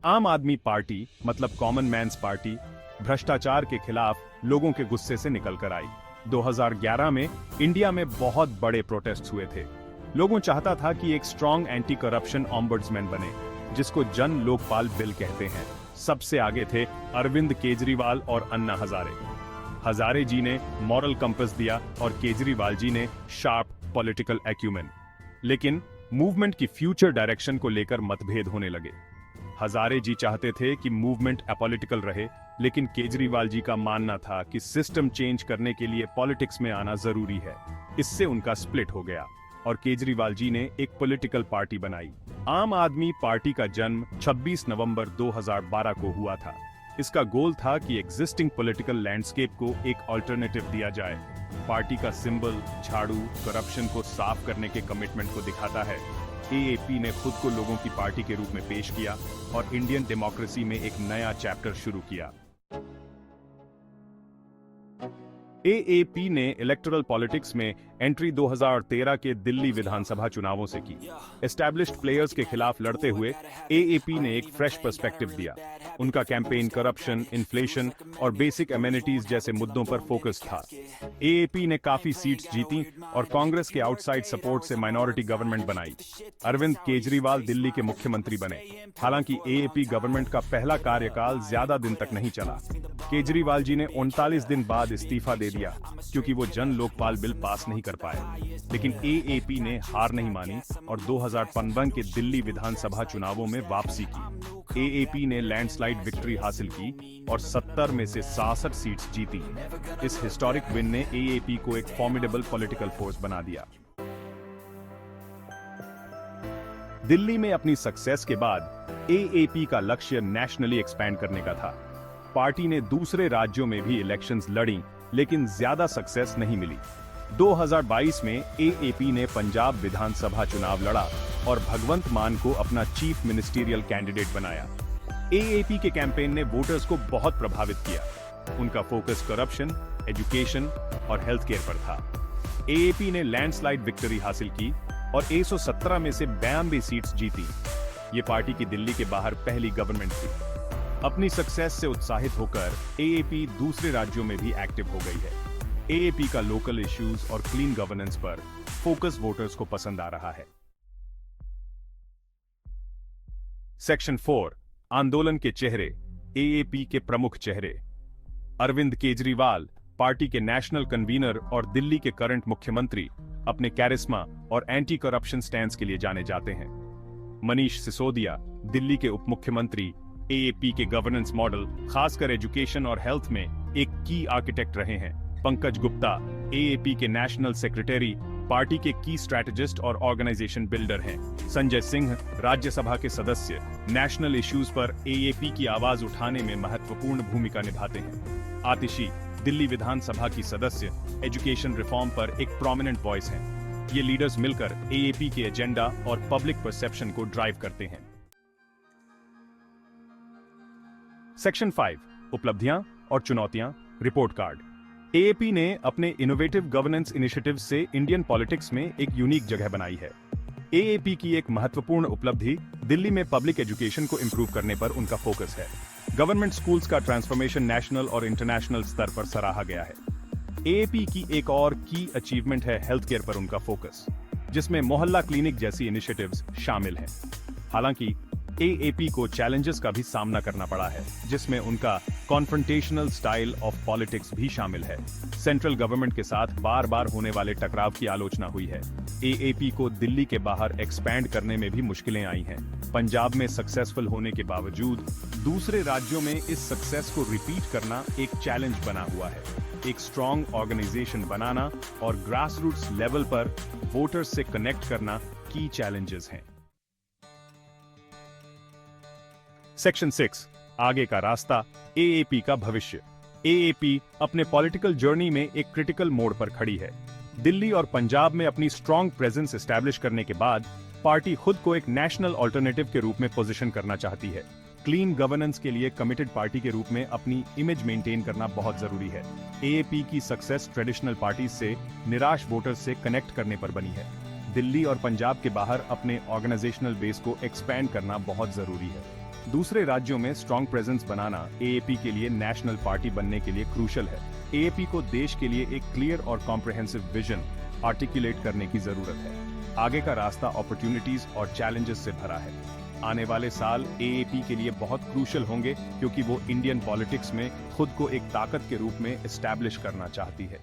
आम आदमी पार्टी मतलब कॉमन मैन्स पार्टी भ्रष्टाचार के खिलाफ लोगों के गुस्से से निकलकर आई। 2011 में इंडिया में बहुत बड़े प्रोटेस्ट हुए थे। लोगों चाहता था कि एक स्ट्रॉन्ग एंटी करप्शन ऑम्बुड्समैन बने, जिसको जन लोकपाल बिल कहते हैं। सबसे आगे थे अरविंद केजरीवाल और अन्ना हजारे। हजारे जी ने मॉरल कंपस दिया और केजरीवाल जी ने शार्प पॉलिटिकल एक्यूमेन। लेकिन मूवमेंट की फ्यूचर डायरेक्शन को लेकर मतभेद होने लगे। हजारे जी चाहते थे कि मूवमेंट अपॉलिटिकल रहे, लेकिन केजरीवाल जी का मानना था कि सिस्टम चेंज करने के लिए पॉलिटिक्स में आना जरूरी है। इससे उनका स्प्लिट हो गया और केजरीवाल जी ने एक पॉलिटिकल पार्टी बनाई। आम आदमी पार्टी का जन्म 26 नवंबर 2012 को हुआ था। इसका गोल था कि एग्जिस्टिंग पॉलिटिकल लैंडस्केप को एक अल्टरनेटिव दिया जाए। पार्टी का सिंबल झाड़ू करप्शन को साफ करने के कमिटमेंट को दिखाता है। एएपी ने खुद को लोगों की पार्टी के रूप में पेश किया और इंडियन डेमोक्रेसी में एक नया चैप्टर शुरू किया। एएपी ने इलेक्टोरल पॉलिटिक्स में एंट्री 2013 के दिल्ली विधानसभा चुनावों से की। एस्टैब्लिश्ड प्लेयर्स के खिलाफ लड़ते हुए एएपी ने एक फ्रेश पर्सपेक्टिव दिया। उनका कैंपेन करप्शन, इन्फ्लेशन और बेसिक एमेनिटीज जैसे मुद्दों पर फोकस था। एएपी ने काफी सीट्स जीती और कांग्रेस के आउटसाइड सपोर्ट से माइनॉरिटी गवर्नमेंट बनाई। अरविंद केजरीवाल दिल्ली के मुख्यमंत्री बने। हालांकि एएपी गवर्नमेंट का पहला कार्यकाल ज्यादा दिन तक नहीं चला। केजरीवाल जी ने 39 दिन बाद इस्तीफा दे दिया क्योंकि वो जन लोकपाल बिल पास नहीं कर पाए। लेकिन एएपी ने हार नहीं मानी और 2015 के दिल्ली विधानसभा चुनावों में वापसी की। एएपी ने लैंडस्लाइड विक्ट्री हासिल की और 70 में से 66 सीट्स जीती। इस हिस्टोरिक विन ने एएपी को एक फॉर्मिडेबल पॉलिटिकल फोर्स बना दिया। दिल्ली में अपनी सक्सेस के बाद एएपी का लक्ष्य नेशनली एक्सपैंड करने का था। पार्टी ने दूसरे राज्यों में भी इलेक्शंस लड़ी, लेकिन ज्यादा सक्सेस नहीं मिली। 2022 में एएपी ने पंजाब विधानसभा चुनाव लड़ा और भगवंत मान को अपना चीफ मिनिस्टीरियल कैंडिडेट बनाया। एएपी के कैंपेन ने वोटर्स को बहुत प्रभावित किया। उनका फोकस करप्शन, एजुकेशन और हेल्थ केयर पर था। एएपी ने लैंडस्लाइड विक्ट्री हासिल की और 117 में से 92 सीट्स जीती। ये पार्टी की दिल्ली के बाहर पहली गवर्नमेंट थी। अपनी सक्सेस से उत्साहित होकर एएपी दूसरे राज्यों में भी एक्टिव हो गई है। एएपी का लोकल इश्यूज और क्लीन गवर्नेंस पर फोकस वोटर्स को पसंद आ रहा है। सेक्शन 4 आंदोलन के चेहरे। एएपी के प्रमुख चेहरे। अरविंद केजरीवाल पार्टी के नेशनल कन्वीनर और दिल्ली के करंट मुख्यमंत्री अपने कैरिस्मा और एंटी करप्शन स्टैंड के लिए जाने जाते हैं। मनीष सिसोदिया दिल्ली के उप मुख्यमंत्री एएपी के गवर्नेंस मॉडल, खासकर एजुकेशन और हेल्थ में एक की आर्किटेक्ट रहे हैं। पंकज गुप्ता एएपी के नेशनल सेक्रेटरी, पार्टी के की स्ट्रैटेजिस्ट और ऑर्गेनाइजेशन बिल्डर हैं। संजय सिंह राज्यसभा के सदस्य, नेशनल इश्यूज पर एएपी की आवाज उठाने में महत्वपूर्ण भूमिका निभाते हैं। आतिशी दिल्ली विधानसभा की सदस्य, एजुकेशन रिफॉर्म पर एक प्रोमिनेंट वॉइस हैं। ये लीडर्स मिलकर एएपी के एजेंडा और पब्लिक परसेप्शन को ड्राइव करते हैं। सेक्शन 5 उपलब्धियां और चुनौतियां। Report card. एएपी ने अपने इनोवेटिव गवर्नेंस इनिशिएटिव से इंडियन पॉलिटिक्स में एक यूनिक जगह बनाई है। एएपी की एक महत्वपूर्ण उपलब्धि दिल्ली में पब्लिक एजुकेशन को इंप्रूव करने पर उनका फोकस है। गवर्नमेंट स्कूल्स का ट्रांसफॉर्मेशन नेशनल और इंटरनेशनल स्तर पर सराहा गया है। एएपी की एक और की अचीवमेंट है हेल्थ केयर पर उनका फोकस, जिसमें मोहल्ला क्लिनिक जैसी इनिशिएटिव्स शामिल हैं। हालांकि एएपी को चैलेंजेस का भी सामना करना पड़ा है, जिसमें उनका कॉन्फ्रंटेशनल स्टाइल ऑफ पॉलिटिक्स भी शामिल है। सेंट्रल गवर्नमेंट के साथ बार बार होने वाले टकराव की आलोचना हुई है। एएपी को दिल्ली के बाहर एक्सपैंड करने में भी मुश्किलें आई हैं। पंजाब में सक्सेसफुल होने के बावजूद दूसरे राज्यों में इस सक्सेस को रिपीट करना एक चैलेंज बना हुआ है। एक स्ट्रॉन्ग ऑर्गेनाइजेशन बनाना और ग्रासरूट्स लेवल पर वोटर्स से कनेक्ट करना की चैलेंजेस हैं। सेक्शन 6 आगे का रास्ता। एएपी का भविष्य। एएपी अपने पॉलिटिकल जर्नी में एक क्रिटिकल मोड़ पर खड़ी है। दिल्ली और पंजाब में अपनी स्ट्रॉन्ग प्रेजेंस एस्टैब्लिश करने के बाद पार्टी खुद को एक नेशनल अल्टरनेटिव के रूप में पोजीशन करना चाहती है। क्लीन गवर्नेंस के लिए कमिटेड पार्टी के रूप में अपनी इमेज मेंटेन करना बहुत जरूरी है। एएपी की सक्सेस ट्रेडिशनल पार्टी से निराश वोटर्स से कनेक्ट करने पर बनी है। दिल्ली और पंजाब के बाहर अपने ऑर्गेनाइजेशनल बेस को एक्सपैंड करना बहुत जरूरी है। दूसरे राज्यों में स्ट्रॉन्ग प्रेजेंस बनाना एएपी के लिए नेशनल पार्टी बनने के लिए क्रूशल है। एएपी को देश के लिए एक क्लियर और कॉम्प्रिहेंसिव विजन आर्टिकुलेट करने की जरूरत है। आगे का रास्ता अपॉर्चुनिटीज और चैलेंजेस से भरा है। आने वाले साल एएपी के लिए बहुत क्रूशल होंगे क्योंकि वो इंडियन पॉलिटिक्स में खुद को एक ताकत के रूप में एस्टैब्लिश करना चाहती है।